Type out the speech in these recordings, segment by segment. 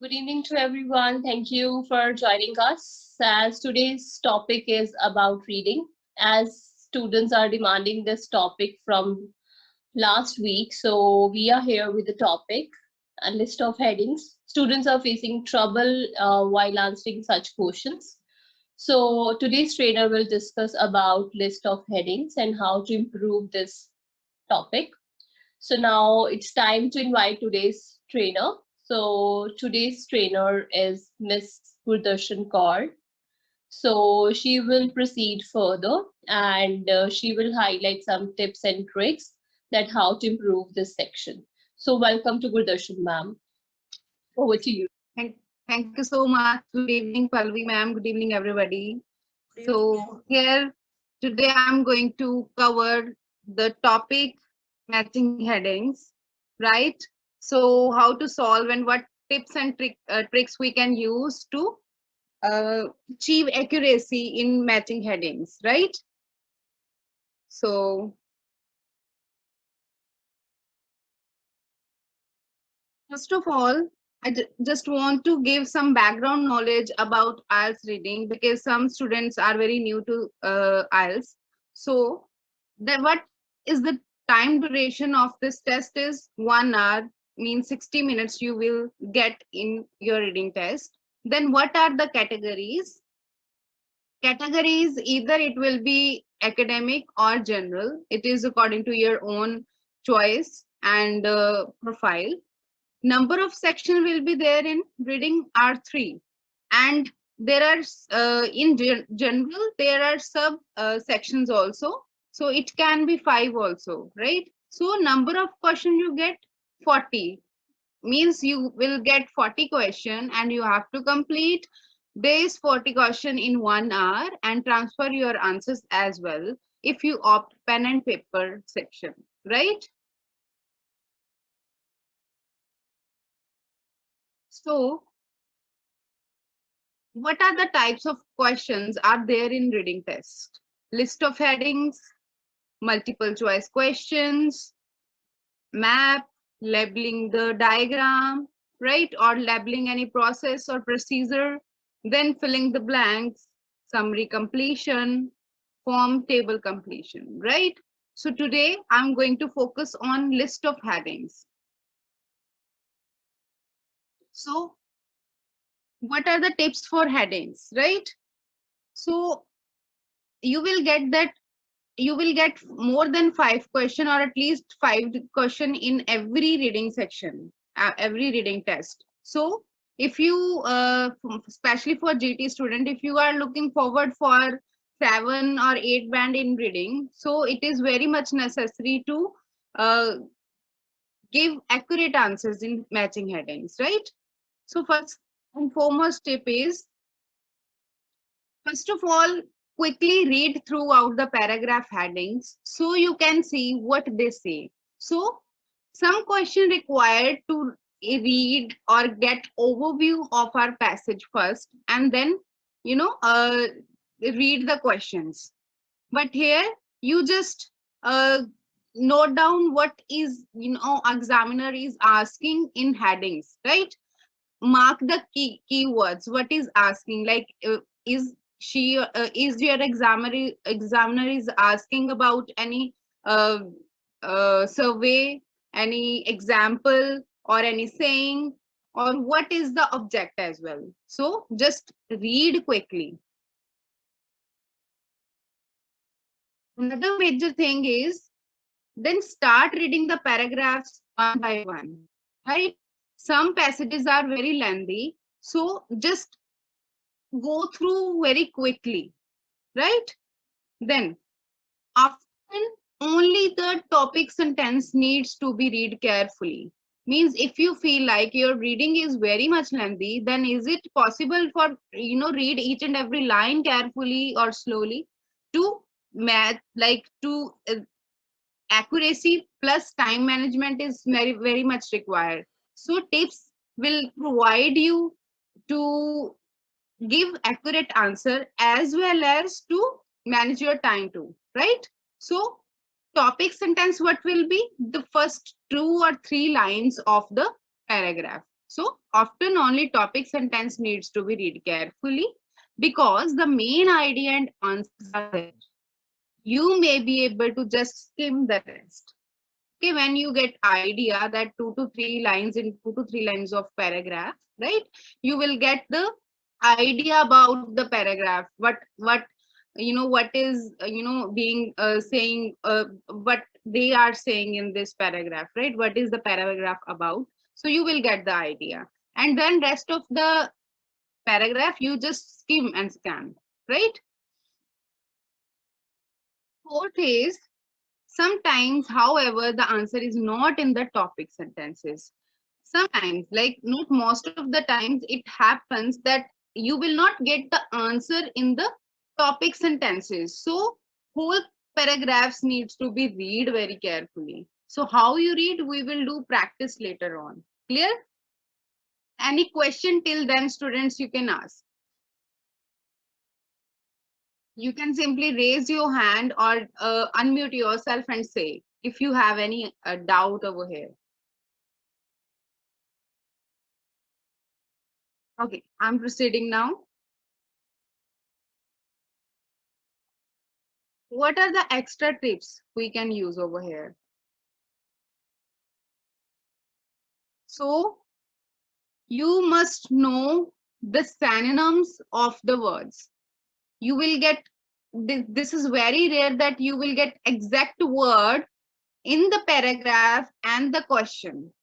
Good evening to everyone. Thank you for joining us. As today's topic is about reading, as students are demanding this topic from last week, so we are here with the topic, a list of headings. Students are facing trouble while answering such questions. So today's trainer will discuss about list of headings and how to improve this topic. So now it's time to invite today's trainer. So today's trainer is Miss Gurdarshan Kaur. So she will proceed further and she will highlight some tips and tricks that how to improve this section. So welcome to Gurdarshan ma'am. Over to you. Thank, thank you so much. Good evening, Palvi ma'am. Good evening, everybody. So here today I'm going to cover the topic matching headings, right? So how to solve and what tips and tricks we can use to achieve accuracy in matching headings, right? So first of all, just want to give some background knowledge about IELTS reading because some students are very new to IELTS. So, what is the time duration of this test is 1 hour, means 60 minutes you will get in your reading test. Then what are the categories? Categories, either it will be academic or general. It is according to your own choice and profile. Number of section will be there in reading are 3, and there are in general there are sub sections also, so it can be 5 also, right? So number of question you get 40, means you will get 40 question and you have to complete this 40 question in 1 hour and transfer your answers as well if you opt pen and paper section, right? So what are the types of questions are there in reading test? List of headings, multiple choice questions, map, labeling the diagram, right? Or labeling any process or procedure, then filling the blanks, summary completion, form table completion, right? So today I'm going to focus on list of headings. So what are the tips for headings, right? So you will get that you will get more than 5 question or at least 5 question in every reading section, every reading test. So if you especially for GT student, if you are looking forward for 7 or 8 band in reading, so it is very much necessary to uh, give accurate answers in matching headings, right? So first and foremost tip is, first of all, quickly read throughout the paragraph headings so you can see what they say. So, some question required to read or get overview of our passage first, and then read the questions. But here you just note down what is examiner is asking in headings, right? Mark the keywords, what is asking, like is she is your examiner is asking about any uh, survey, any example, or any saying, or what is the object as well. So just read quickly. Another major thing is, then start reading the paragraphs one by one, right? Some passages are very lengthy, so just go through very quickly, right? Then, often only the topic sentence needs to be read carefully. Means if you feel like your reading is very much lengthy, then is it possible for read each and every line carefully or slowly to match, like to accuracy plus time management is very much required. So tips will provide you to give accurate answer as well as to manage your time too, right? So topic sentence, what will be the first 2 or 3 lines of the paragraph. So often only topic sentence needs to be read carefully because the main idea and answers are there. You may be able to just skim the rest. Okay, when you get idea that 2 to 3 lines of paragraph, right? You will get the idea about the paragraph. What what is being saying, what they are saying in this paragraph, right? What is the paragraph about? So you will get the idea, and then rest of the paragraph you just skim and scan, right? Fourth is, sometimes, however, the answer is not in the topic sentences. Sometimes, like not most of the times, it happens that you will not get the answer in the topic sentences. So whole paragraphs needs to be read very carefully. So how you read, we will do practice later on. Clear? Any question till then, students, you can ask. You can simply raise your hand or unmute yourself and say if you have any doubt over here. Okay, I'm proceeding now. What are the extra tips we can use over here? So you must know the synonyms of the words. You will get this is very rare that you will get exact word in the paragraph and the question.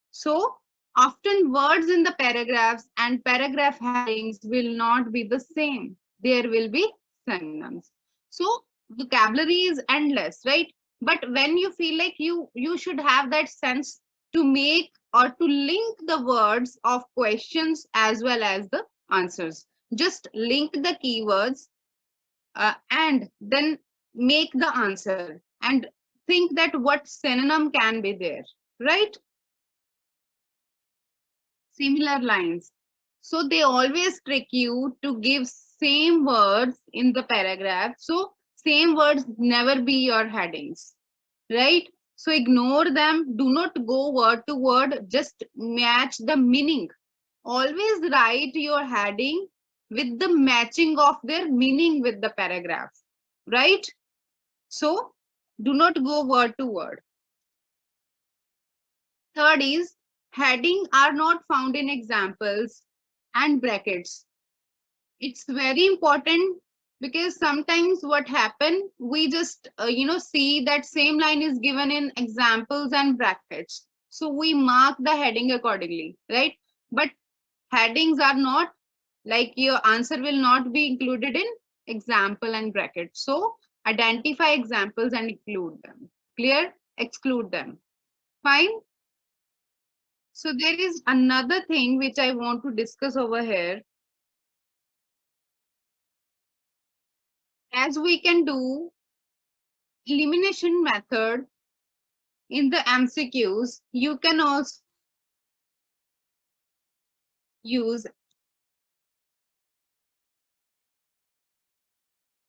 So often words in the paragraphs and paragraph headings will not be the same. There will be synonyms. So vocabulary is endless, right? But when you feel like you should have that sense to make or to link the words of questions as well as the answers. Just link the keywords and then make the answer and think that what synonym can be there, right? Similar lines. So they always trick you to give same words in the paragraph. So same words never be your headings, right? So ignore them. Do not go word to word. Just match the meaning. Always write your heading with the matching of their meaning with the paragraph, right? So do not go word to word. Third is, heading are not found in examples and brackets. It's very important because sometimes what happen, we just see that same line is given in examples and brackets, so we mark the heading accordingly, right? But headings are not, like your answer will not be included in example and brackets. So identify examples and include them. Clear? Exclude them. Fine. So there is another thing which I want to discuss over here. As we can do elimination method in the MCQs, you can also use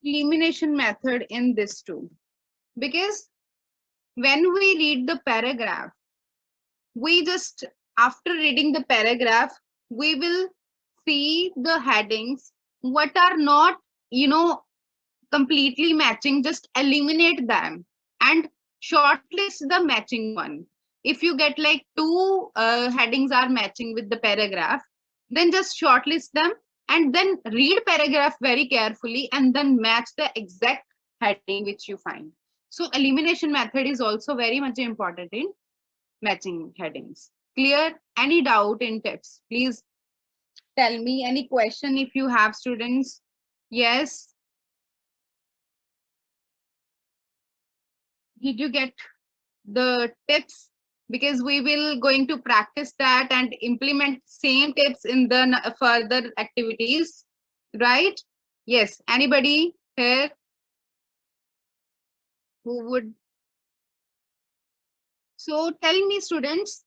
elimination method in this too. Because when we read the paragraph, we just, after reading the paragraph, we will see the headings, what are not, completely matching, just eliminate them and shortlist the matching one. If you get like two headings are matching with the paragraph, then just shortlist them and then read paragraph very carefully and then match the exact heading which you find. So elimination method is also very much important in matching headings. Clear? Any doubt in tips, please tell me. Any question if you have, students? Yes. Did you get the tips? Because we will going to practice that and implement same tips in the further activities, right? Yes. Anybody here who would? So tell me, students,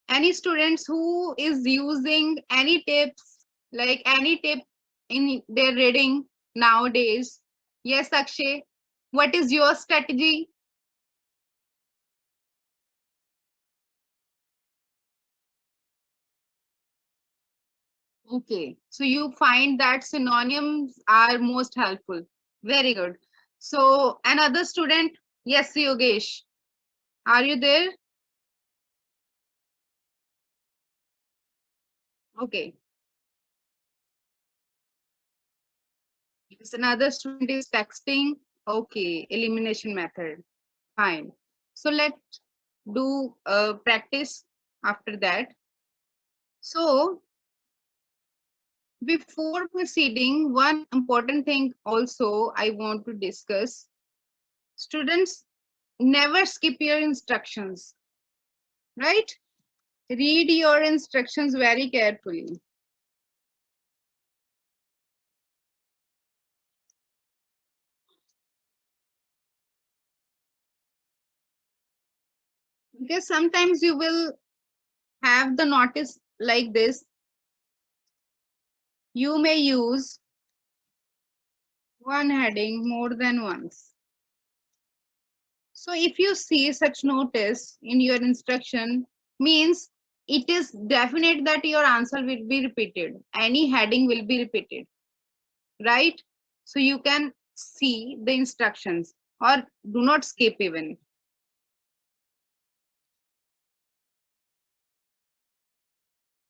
any students who is using any tips, like any tip in their reading nowadays? Yes, Akshay, what is your strategy? Okay, so you find that synonyms are most helpful. Very good. So another student, yes, Yogesh, are you there? Okay. Yes, another student is texting. Okay, elimination method. Fine. So let's do practice after that. So before proceeding, one important thing also I want to discuss. Students, never skip your instructions, right? Read your instructions very carefully. Because sometimes you will have the notice like this. You may use one heading more than once. So if you see such notice in your instruction, means it is definite that your answer will be repeated. Any heading will be repeated, right? So you can see the instructions or do not skip even.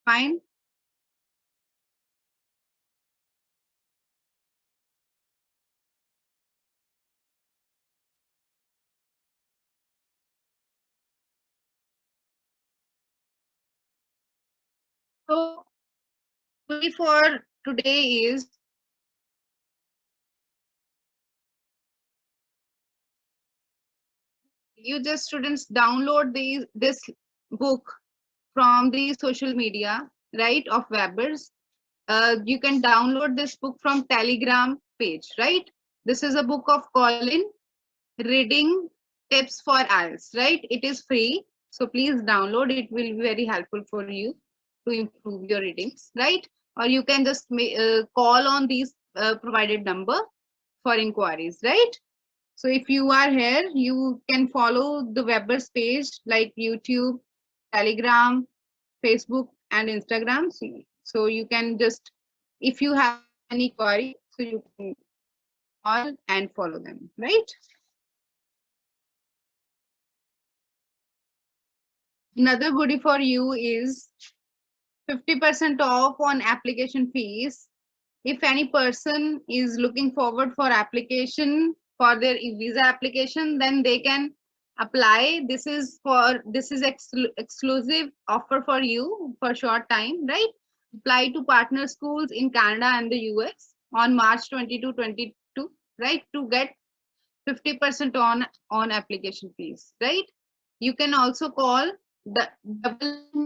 Fine. So only for today is you just students download this book from the social media, right, of Webberz. You can download this book from Telegram page, right? This is a book of Colin, Reading Tips for IELTS, right? It is free. So please download. It will be very helpful for you to improve your readings, right? Or you can just call on these provided number for inquiries, right? So if you are here, you can follow the Webber's page like YouTube, Telegram, Facebook, and Instagram. So you can just, if you have any query, so you can call and follow them, right? Another goodie for you is 50% off on application fees. If any person is looking forward for application for their visa application, then they can apply. This is exclusive offer for you for short time, right? Apply to partner schools in Canada and the US on March 22, right, to get 50% on application fees, right? You can also call the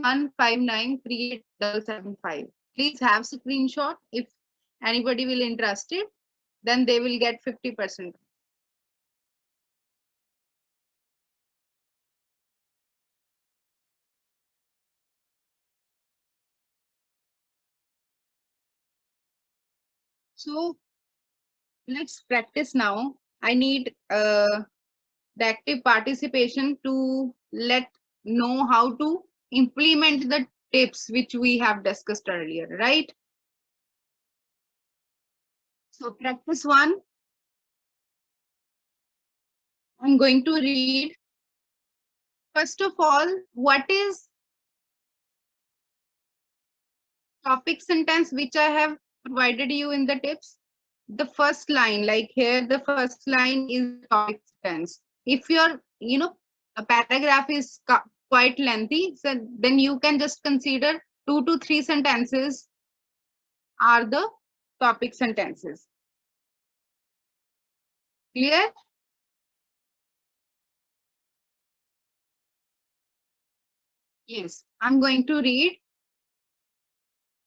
9915938775. Please have screenshot. If anybody will interested, then they will get 50%. So let's practice now. I need the active participation to let know how to implement the tips which we have discussed earlier, right? So practice one, I'm going to read. First of all, what is topic sentence which I have provided you in the tips? The first line, like here, the first line is the topic sentence. If your, a paragraph is quite lengthy, so then you can just consider 2 to 3 sentences are the topic sentences. Clear? Yes. I'm going to read.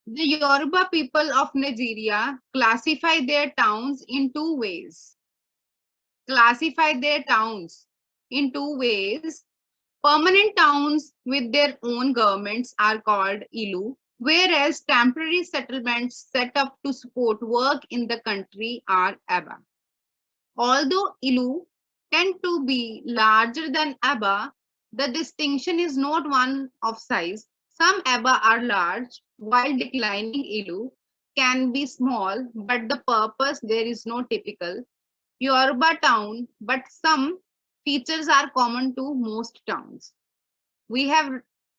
The Yoruba people of Nigeria classify their towns in two ways. Classify their towns in two ways. Permanent towns with their own governments are called ilu, whereas temporary settlements set up to support work in the country are aba. Although ilu tend to be larger than aba, the distinction is not one of size. Some aba are large, while declining ilu can be small, but the purpose there is no typical. Yoruba town, but some features are common to most towns. We have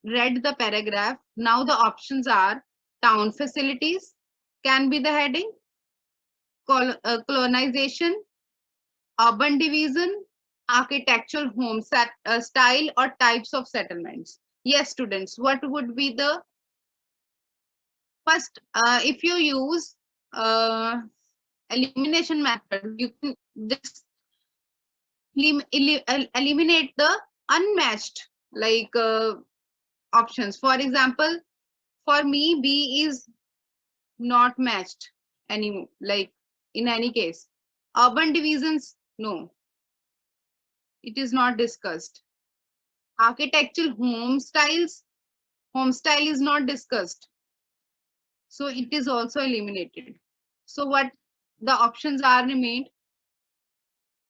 read the paragraph. Now the options are town facilities, can be the heading, colonization, urban division, architectural home style or types of settlements. Yes, students, what would be the first? If you use elimination method, you can just eliminate the unmatched like options. For example, for me, B is not matched any like in any case. Urban divisions, no, it is not discussed. Architectural home style is not discussed. So it is also eliminated. So what the options are remained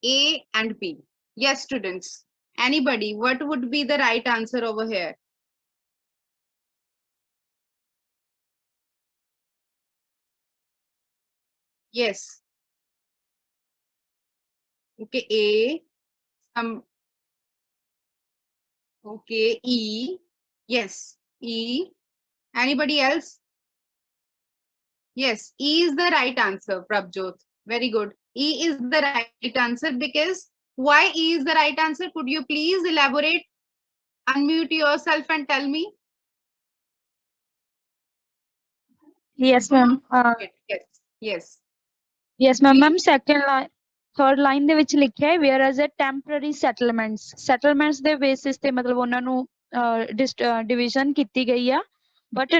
A and B. Yes, students. Anybody, what would be the right answer over here? Yes. Okay, A. Okay, E. Yes, E. Anybody else? Yes, E is the right answer, Prabjot. Very good. E is the right answer because why E is the right answer? Could you please elaborate? Unmute yourself and tell me. Yes, ma'am. Yes, yes. Yes, ma'am. Please. Ma'am, third line ਦੇ ਵਿੱਚ ਲਿਖਿਆ ਹੈ where as a temporary settlements ਦੇ basis ਤੇ ਮਤਲਬ ਉਹਨਾਂ ਨੂੰ division ਕੀਤੀ ਗਈ ਆ but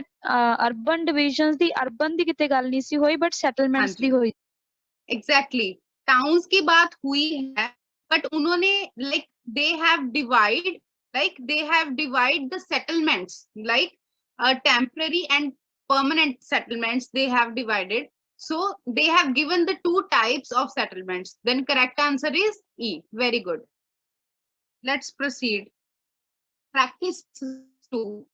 urban divisions the urban ਦੀ ਕਿਤੇ ਗੱਲ ਨਹੀਂ ਸੀ ਹੋਈ but settlements ਦੀ ਹੋਈ। Exactly. Towns की बात हुई है, but उन्होंने they have divide the settlements like temporary and permanent settlements. They have divided. So they have given the two types of settlements. Then correct answer is E. Very good. Let's proceed. Practice 2.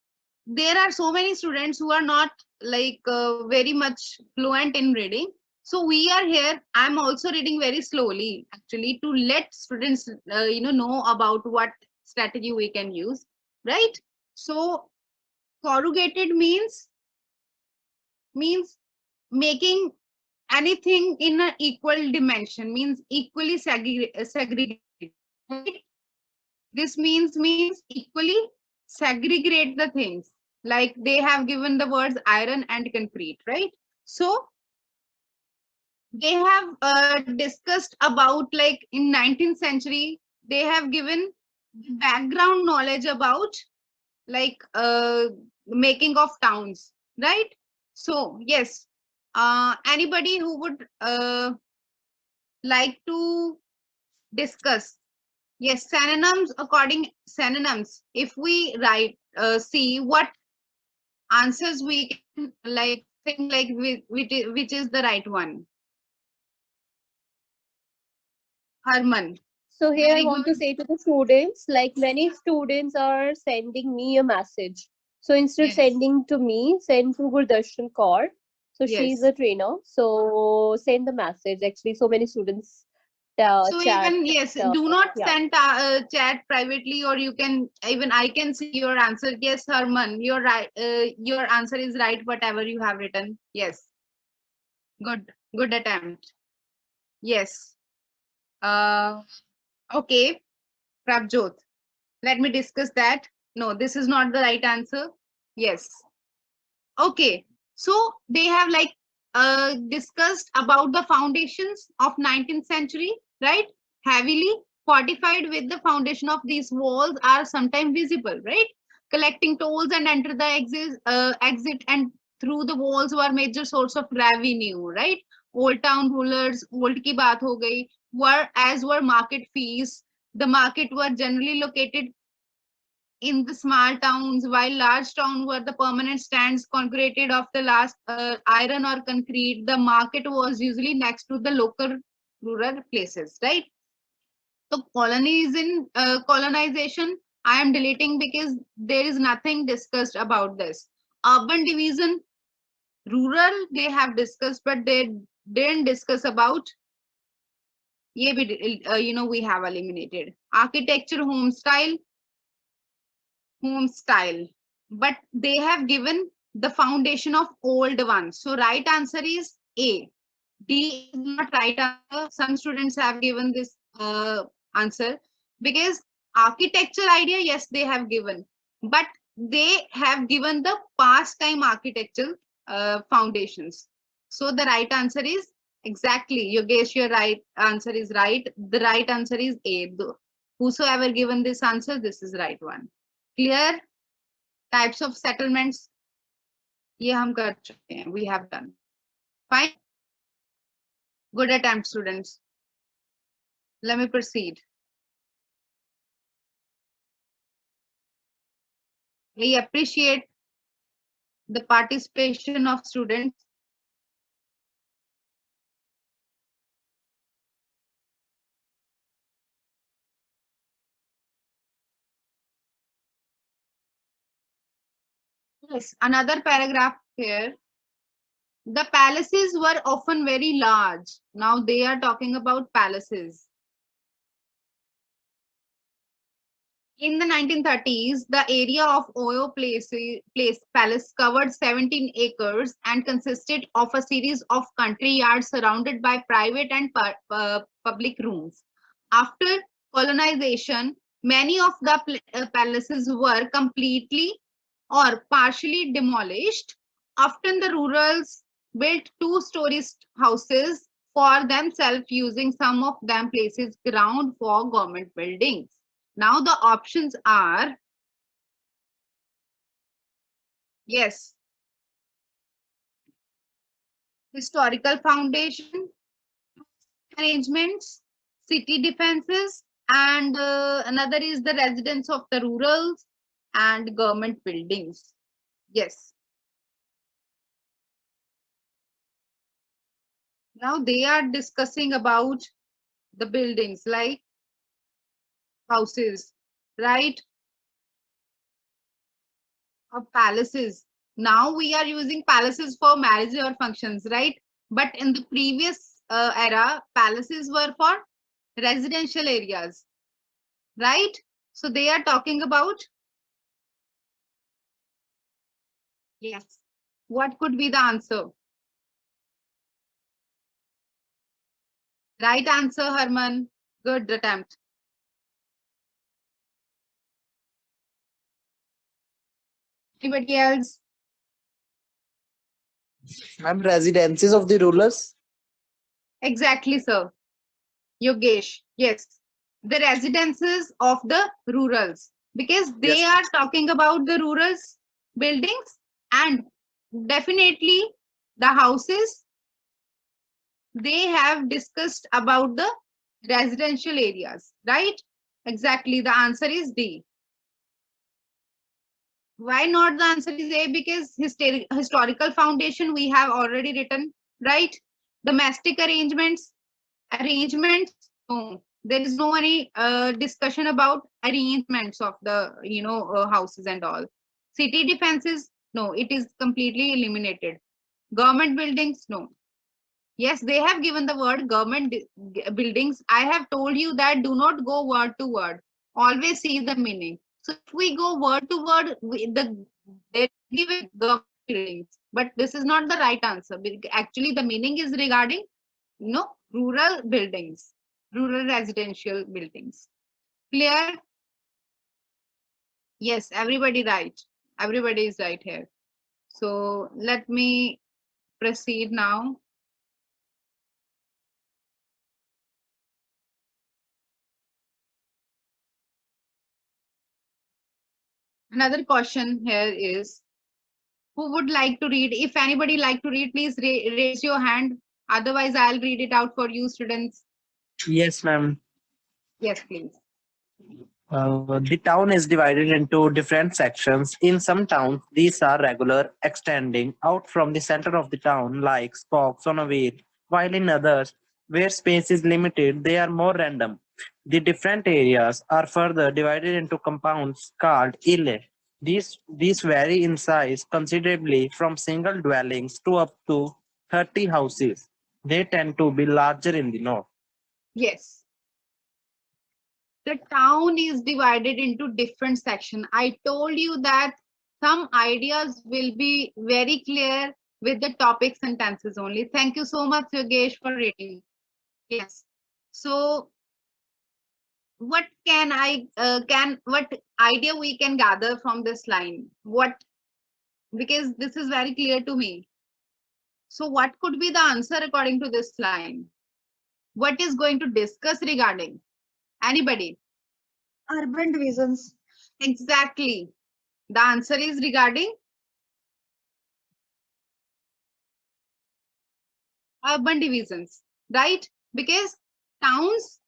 There are so many students who are not very much fluent in reading. So we are here. I'm also reading very slowly actually to let students know about what strategy we can use, right? So corrugated means making anything in an equal dimension, means equally segregated, right? This means equally segregate the things. Like they have given the words iron and concrete, right? So they have discussed about like in 19th century, they have given background knowledge about like making of towns, right? So yes, anybody who would like to discuss. Yes, synonyms. If we write, see what answers we can like think like which is the right one. Harman. So here I Very want to good. say to the students, like many students are sending me a message. So instead of Yes. sending to me, send to Gurdarshan Kaur. So she's Yes. a trainer. So send the message. Actually, so many students So you chat. can, yes, do not Yeah. send chat privately, or you can even I can see your answer. Yes, Harman, you're right. Your answer is right. Whatever you have written. Yes. Good attempt. Yes. Uh. Okay. Prabjot. Let me discuss that. No, this is not the right answer. Yes. Okay. So they have like discussed about the foundations of 19th century, right? Heavily fortified with the foundation of these walls are sometimes visible, right? Collecting tolls and enter the exit and through the walls were major source of revenue, right? Old town rulers, old ki baat ho gayi, were market fees. The market were generally located in the small towns, while large towns were the permanent stands concreted of the last iron or concrete. The market was usually next to the local rural places, right? So colonization, I am deleting because there is nothing discussed about this. Urban division, Rural they have discussed, but they didn't discuss about ye bhi, we have eliminated. Architecture, home style, but they have given the foundation of old ones. So right answer is A. D is not right answer. Some students have given this answer because architecture idea, yes, they have given, but they have given the past time architectural foundations. So the right answer is exactly, Yogesh, your right answer is right. The right answer is A. Whosoever given this answer, this is right one. Clear? Types of settlements, ये हम कर चुके हैं. We have done. Fine. Good attempt, students. Let me proceed. I appreciate the participation of students. Yes, another paragraph here. The palaces were often very large. Now they are talking about palaces. In the 1930s, the area of Oyo Palace covered 17 acres and consisted of a series of country yards surrounded by private and public rooms. After colonization, many of the palaces were completely or partially demolished. Often the rurals built two-story houses for themselves, using some of them places ground for government buildings. Now the options are, yes, historical foundation, arrangements, city defenses, and another is the residence of the rurals and government buildings. Yes. Now they are discussing about the buildings like houses, right? Or palaces. Now we are using palaces for marriage or functions, right? But in the previous era, palaces were for residential areas, right? So they are talking about, yes, what could be the answer? Right answer, Harman. Good attempt. Anybody else? Ma'am, residences of the rulers. Exactly, sir. Yogesh, yes. The residences of the rurals, because they Yes. are talking about the rurals buildings, and definitely the houses they have discussed about the residential areas, right? Exactly. The answer is D. Why not the answer is A? Because historical foundation we have already written, right? Domestic arrangements, no. There is no any discussion about arrangements of the houses and all. City defenses, no, it is completely eliminated. Government buildings, no. Yes, they have given the word government buildings. I have told you that do not go word to word. Always see the meaning. So if we go word to word, they give it government buildings. But this is not the right answer. Actually, the meaning is regarding rural buildings, rural residential buildings. Clear? Yes, everybody right. Everybody is right here. So let me proceed now. Another question here is, who would like to read? If anybody like to read, please raise your hand. Otherwise, I'll read it out for you, students. Yes, ma'am. Yes, please. The town is divided into different sections. In some towns, these are regular, extending out from the center of the town like spokes on a wheel, while in others, where space is limited, they are more random. The different areas are further divided into compounds called ile. These vary in size considerably from single dwellings to up to 30 houses. They tend to be larger in the north. Yes. The town is divided into different sections. I told you that some ideas will be very clear with the topic sentences only. Thank you so much, Yogesh, for reading. Yes. So what can what idea we can gather from this line? What, because this is very clear to me. So what could be the answer according to this line? What is going to discuss regarding? Anybody? Urban divisions. Exactly. The answer is regarding urban divisions, right? Because towns,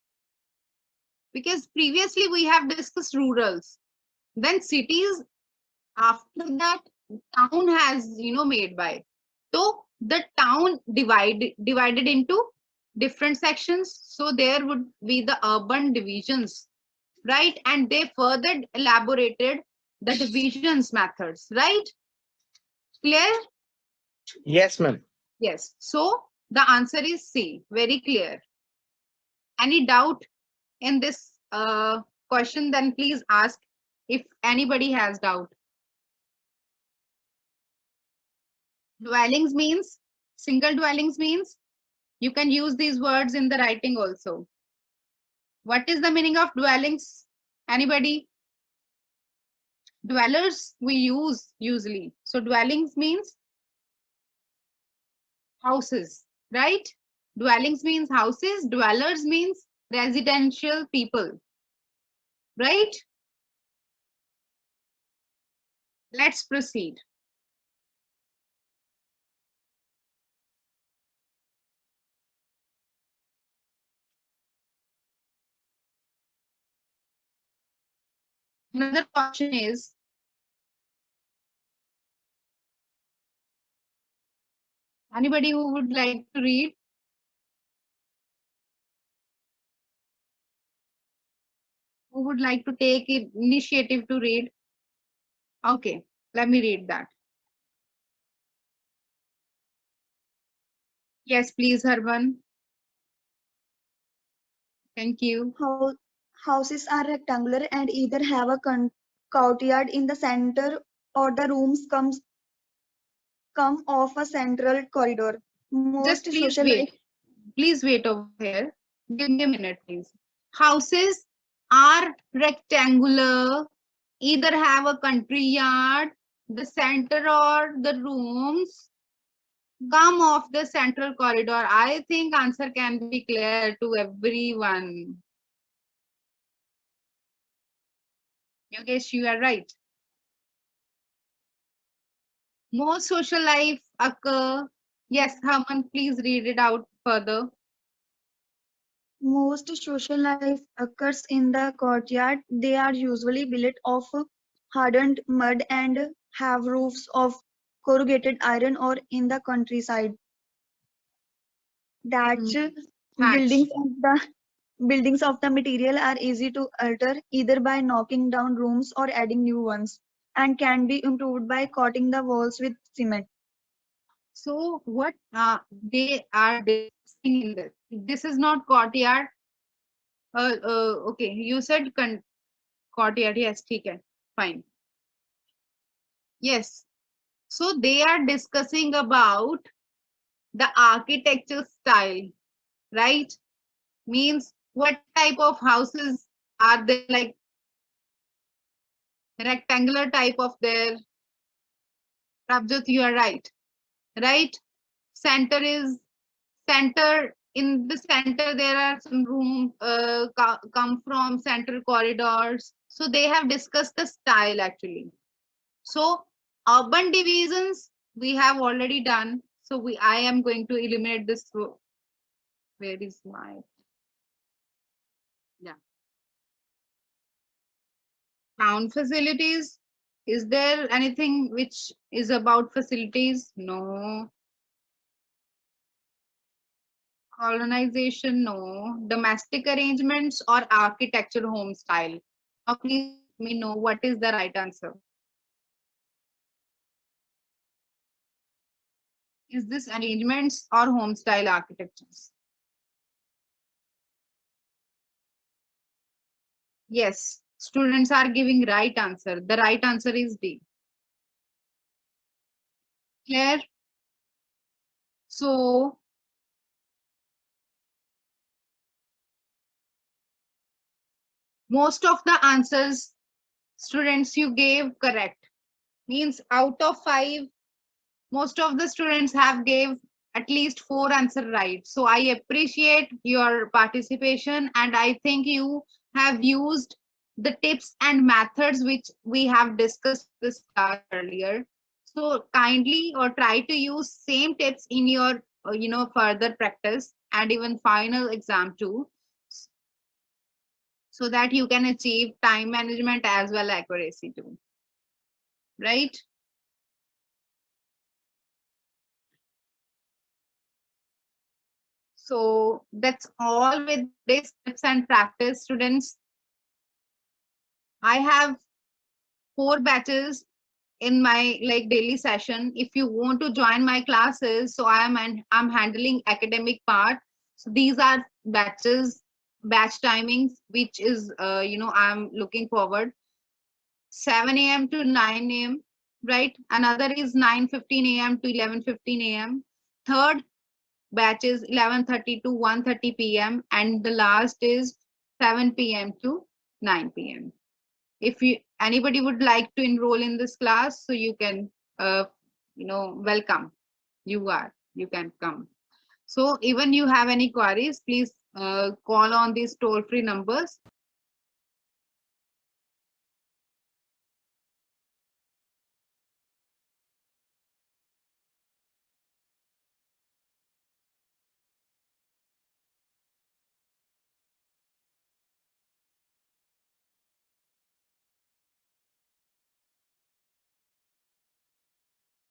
because previously we have discussed rurals, then cities, after that town has made by. So the town divided into different sections, so there would be the urban divisions, right? And they further elaborated the divisions methods, right? Clear? Yes, ma'am. Yes. So the answer is C. Very clear. Any doubt in this question? Then please ask if anybody has doubt. Dwellings means, single dwellings means, you can use these words in the writing also. What is the meaning of dwellings? Anybody? Dwellers we use usually. So dwellings means houses, right? Dwellings means houses. Dwellers means residential people, right? Let's proceed. Another question is, anybody who would like to read? Who would like to take initiative to read? Okay, let me read that. Yes, please, Harvan. Thank you. Houses are rectangular and either have a courtyard in the center or the rooms come off a central corridor. Most Just please social life wait. Please wait over here. Give me a minute, please. Houses are rectangular, either have a country yard, the center or the rooms come off the central corridor. I think answer can be clear to everyone. Yogesh, you are right. Most social life occur. Yes, Herman, please read it out further. Most social life occurs in the courtyard. They are usually built of hardened mud and have roofs of corrugated iron, or in the countryside, thatch Hatch. buildings of the material are easy to alter either by knocking down rooms or adding new ones, and can be improved by coating the walls with cement. So what they are discussing in this? This is not courtyard. Okay, you said courtyard. Yes, okay, fine. Yes. So they are discussing about the architecture style, right? Means what type of houses are there, like rectangular type of there. Prabjot, you are right. Right? Center is center. In the center, there are some rooms come from central corridors. So they have discussed the style actually. So urban divisions we have already done. So I am going to eliminate this. Where is my, yeah, town facilities? Is there anything which is about facilities? No. Colonization? No. Domestic arrangements or architecture home style? Now please let me know what is the right answer. Is this arrangements or home style architectures? Yes, students are giving right answer. The right answer is D. Clear? So most of the answers students you gave correct. Means out of 5, most of the students have gave at least 4 answer right. So I appreciate your participation, and I think you have used the tips and methods which we have discussed in this class earlier. So kindly or try to use same tips in your further practice and even final exam too, so that you can achieve time management as well accuracy too, right? So that's all with today's tips and practice, students. I have 4 batches in my like daily session. If you want to join my classes, so I'm handling academic part. So these are batches, batch timings, which is I'm looking forward 7 a.m. to 9 a.m. Right? Another is 9:15 a.m. to 11:15 a.m. Third batch is 11:30 to 1:30 p.m. and the last is 7 p.m. to 9 p.m. If you anybody would like to enroll in this class, so you can welcome. You can come. So even you have any queries, please call on these toll free numbers